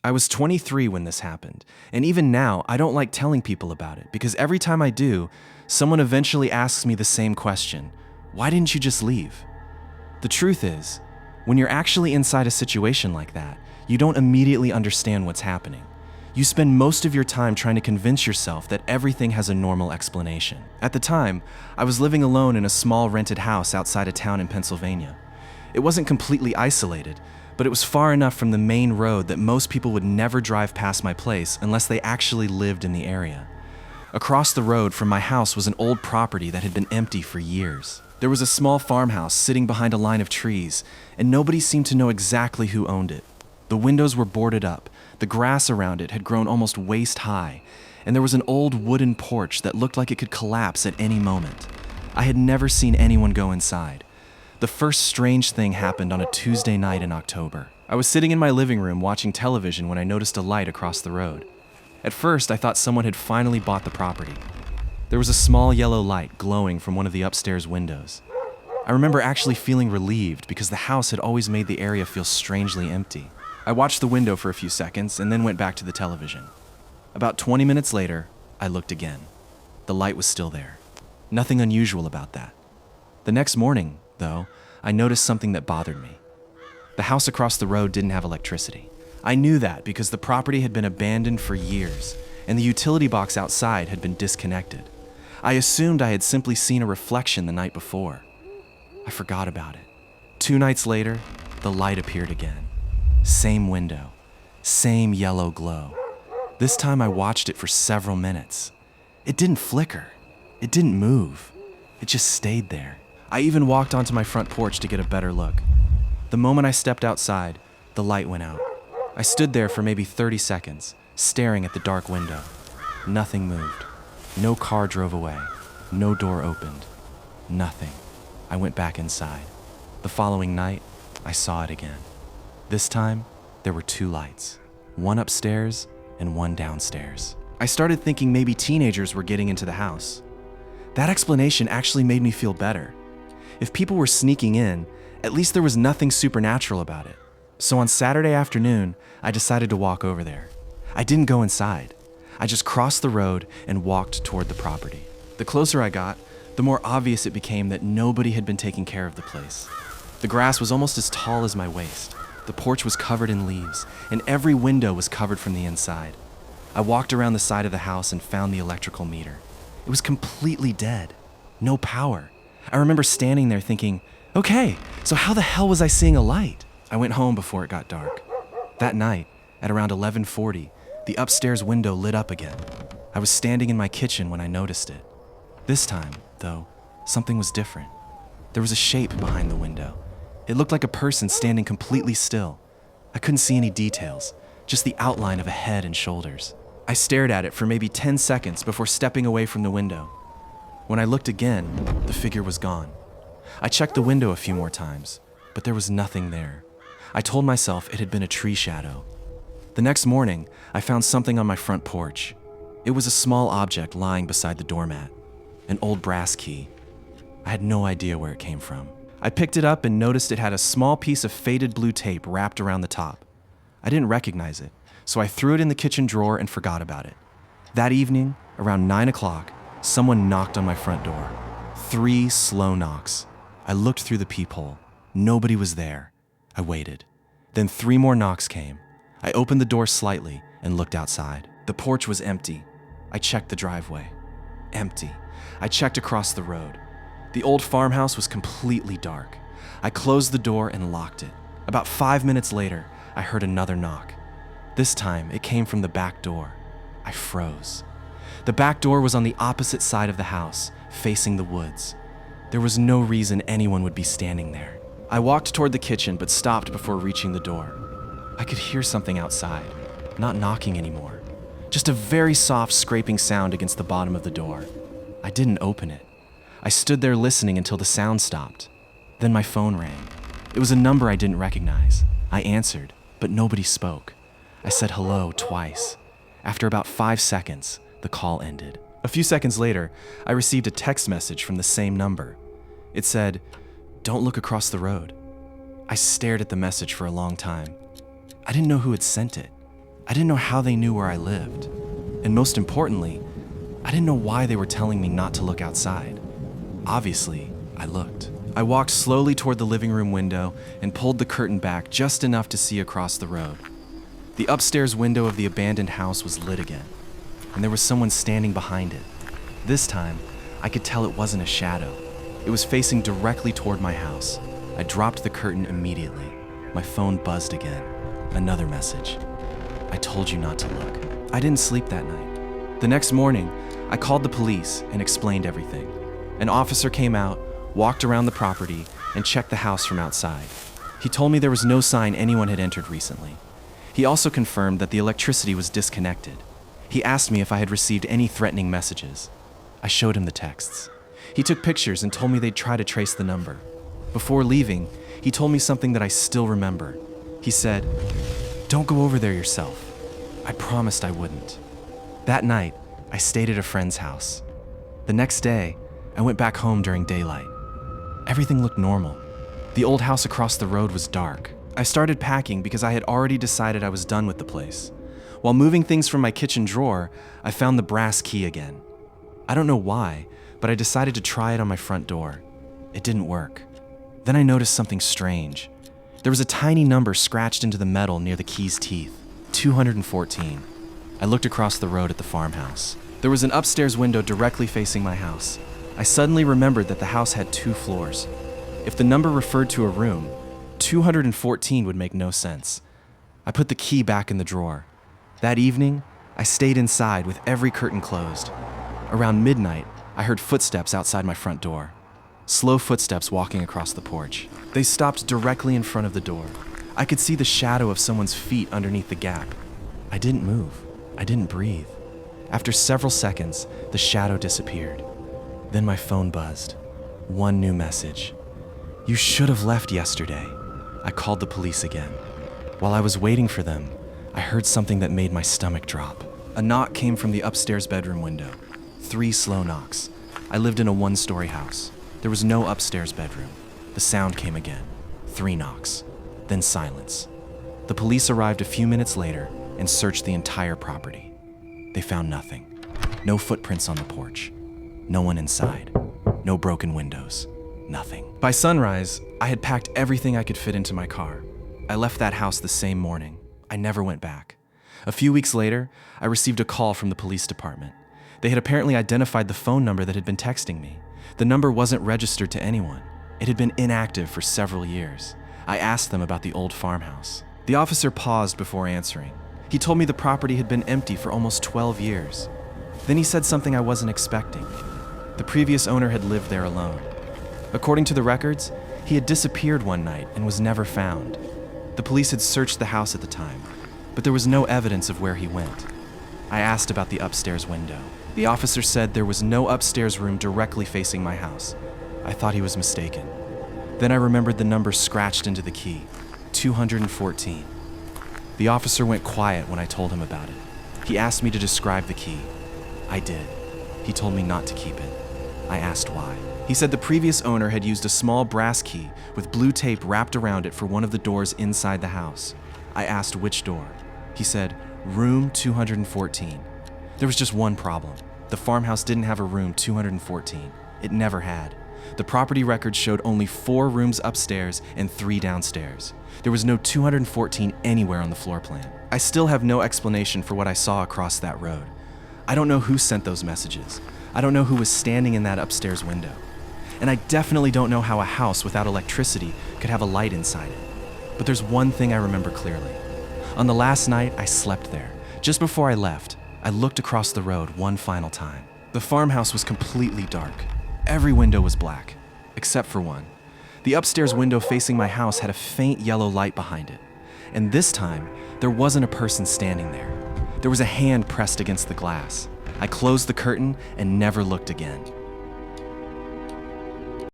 I was 23 when this happened, and even now, I don't like telling people about it because every time I do, someone eventually asks me the same question: why didn't you just leave? The truth is, when you're actually inside a situation like that, you don't immediately understand what's happening. You spend most of your time trying to convince yourself that everything has a normal explanation. At the time, I was living alone in a small rented house outside a town in Pennsylvania. It wasn't completely isolated, but it was far enough from the main road that most people would never drive past my place unless they actually lived in the area. Across the road from my house was an old property that had been empty for years. There was a small farmhouse sitting behind a line of trees, and nobody seemed to know exactly who owned it. The windows were boarded up, the grass around it had grown almost waist high, and there was an old wooden porch that looked like it could collapse at any moment. I had never seen anyone go inside. The first strange thing happened on a Tuesday night in October. I was sitting in my living room watching television when I noticed a light across the road. At first, I thought someone had finally bought the property. There was a small yellow light glowing from one of the upstairs windows. I remember actually feeling relieved because the house had always made the area feel strangely empty. I watched the window for a few seconds and then went back to the television. About 20 minutes later, I looked again. The light was still there. Nothing unusual about that. The next morning, though, I noticed something that bothered me. The house across the road didn't have electricity. I knew that because the property had been abandoned for years, and the utility box outside had been disconnected. I assumed I had simply seen a reflection the night before. I forgot about it. 2 nights later, the light appeared again. Same window, same yellow glow. This time I watched it for several minutes. It didn't flicker. It didn't move. It just stayed there. I even walked onto my front porch to get a better look. The moment I stepped outside, the light went out. I stood there for maybe 30 seconds, staring at the dark window. Nothing moved. No car drove away. No door opened. Nothing. I went back inside. The following night, I saw it again. This time, there were 2 lights, one upstairs and one downstairs. I started thinking maybe teenagers were getting into the house. That explanation actually made me feel better. If people were sneaking in, at least there was nothing supernatural about it. So on Saturday afternoon, I decided to walk over there. I didn't go inside. I just crossed the road and walked toward the property. The closer I got, the more obvious it became that nobody had been taking care of the place. The grass was almost as tall as my waist. The porch was covered in leaves, and every window was covered from the inside. I walked around the side of the house and found the electrical meter. It was completely dead. No power. I remember standing there thinking, okay, so how the hell was I seeing a light? I went home before it got dark. That night, at around 11:40, the upstairs window lit up again. I was standing in my kitchen when I noticed it. This time, though, something was different. There was a shape behind the window. It looked like a person standing completely still. I couldn't see any details, just the outline of a head and shoulders. I stared at it for maybe 10 seconds before stepping away from the window. When I looked again, the figure was gone. I checked the window a few more times, but there was nothing there. I told myself it had been a tree shadow. The next morning, I found something on my front porch. It was a small object lying beside the doormat, an old brass key. I had no idea where it came from. I picked it up and noticed it had a small piece of faded blue tape wrapped around the top. I didn't recognize it, so I threw it in the kitchen drawer and forgot about it. That evening, around 9 o'clock, someone knocked on my front door. 3 slow knocks. I looked through the peephole. Nobody was there. I waited. Then 3 more knocks came. I opened the door slightly and looked outside. The porch was empty. I checked the driveway. Empty. I checked across the road. The old farmhouse was completely dark. I closed the door and locked it. About 5 minutes later, I heard another knock. This time, it came from the back door. I froze. The back door was on the opposite side of the house, facing the woods. There was no reason anyone would be standing there. I walked toward the kitchen but stopped before reaching the door. I could hear something outside, not knocking anymore. Just a very soft scraping sound against the bottom of the door. I didn't open it. I stood there listening until the sound stopped. Then my phone rang. It was a number I didn't recognize. I answered, but nobody spoke. I said hello twice. After about 5 seconds, the call ended. A few seconds later, I received a text message from the same number. It said, "Don't look across the road." I stared at the message for a long time. I didn't know who had sent it. I didn't know how they knew where I lived. And most importantly, I didn't know why they were telling me not to look outside. Obviously, I looked. I walked slowly toward the living room window and pulled the curtain back just enough to see across the road. The upstairs window of the abandoned house was lit again, and there was someone standing behind it. This time, I could tell it wasn't a shadow. It was facing directly toward my house. I dropped the curtain immediately. My phone buzzed again. Another message. I told you not to look. I didn't sleep that night. The next morning, I called the police and explained everything. An officer came out, walked around the property, and checked the house from outside. He told me there was no sign anyone had entered recently. He also confirmed that the electricity was disconnected. He asked me if I had received any threatening messages. I showed him the texts. He took pictures and told me they'd try to trace the number. Before leaving, he told me something that I still remember. He said, "Don't go over there yourself." I promised I wouldn't. That night, I stayed at a friend's house. The next day, I went back home during daylight. Everything looked normal. The old house across the road was dark. I started packing because I had already decided I was done with the place. While moving things from my kitchen drawer, I found the brass key again. I don't know why, but I decided to try it on my front door. It didn't work. Then I noticed something strange. There was a tiny number scratched into the metal near the key's teeth, 214. I looked across the road at the farmhouse. There was an upstairs window directly facing my house. I suddenly remembered that the house had 2 floors. If the number referred to a room, 214 would make no sense. I put the key back in the drawer. That evening, I stayed inside with every curtain closed. Around midnight, I heard footsteps outside my front door. Slow footsteps walking across the porch. They stopped directly in front of the door. I could see the shadow of someone's feet underneath the gap. I didn't move. I didn't breathe. After several seconds, the shadow disappeared. Then my phone buzzed. One new message. "You should have left yesterday." I called the police again. While I was waiting for them, I heard something that made my stomach drop. A knock came from the upstairs bedroom window. 3 slow knocks. I lived in a 1-story house. There was no upstairs bedroom. The sound came again. 3 knocks. Then silence. The police arrived a few minutes later and searched the entire property. They found nothing. No footprints on the porch. No one inside. No broken windows. Nothing. By sunrise, I had packed everything I could fit into my car. I left that house the same morning. I never went back. A few weeks later, I received a call from the police department. They had apparently identified the phone number that had been texting me. The number wasn't registered to anyone. It had been inactive for several years. I asked them about the old farmhouse. The officer paused before answering. He told me the property had been empty for almost 12 years. Then he said something I wasn't expecting. The previous owner had lived there alone. According to the records, he had disappeared one night and was never found. The police had searched the house at the time, but there was no evidence of where he went. I asked about the upstairs window. The officer said there was no upstairs room directly facing my house. I thought he was mistaken. Then I remembered the number scratched into the key, 214. The officer went quiet when I told him about it. He asked me to describe the key. I did. He told me not to keep it. I asked why. He said the previous owner had used a small brass key with blue tape wrapped around it for one of the doors inside the house. I asked which door. He said, "Room 214. There was just one problem. The farmhouse didn't have a room 214. It never had. The property records showed only 4 rooms upstairs and 3 downstairs. There was no 214 anywhere on the floor plan. I still have no explanation for what I saw across that road. I don't know who sent those messages. I don't know who was standing in that upstairs window. And I definitely don't know how a house without electricity could have a light inside it. But there's one thing I remember clearly. On the last night I slept there, just before I left, I looked across the road one final time. The farmhouse was completely dark. Every window was black, except for one. The upstairs window facing my house had a faint yellow light behind it. And this time, there wasn't a person standing there. There was a hand pressed against the glass. I closed the curtain and never looked again.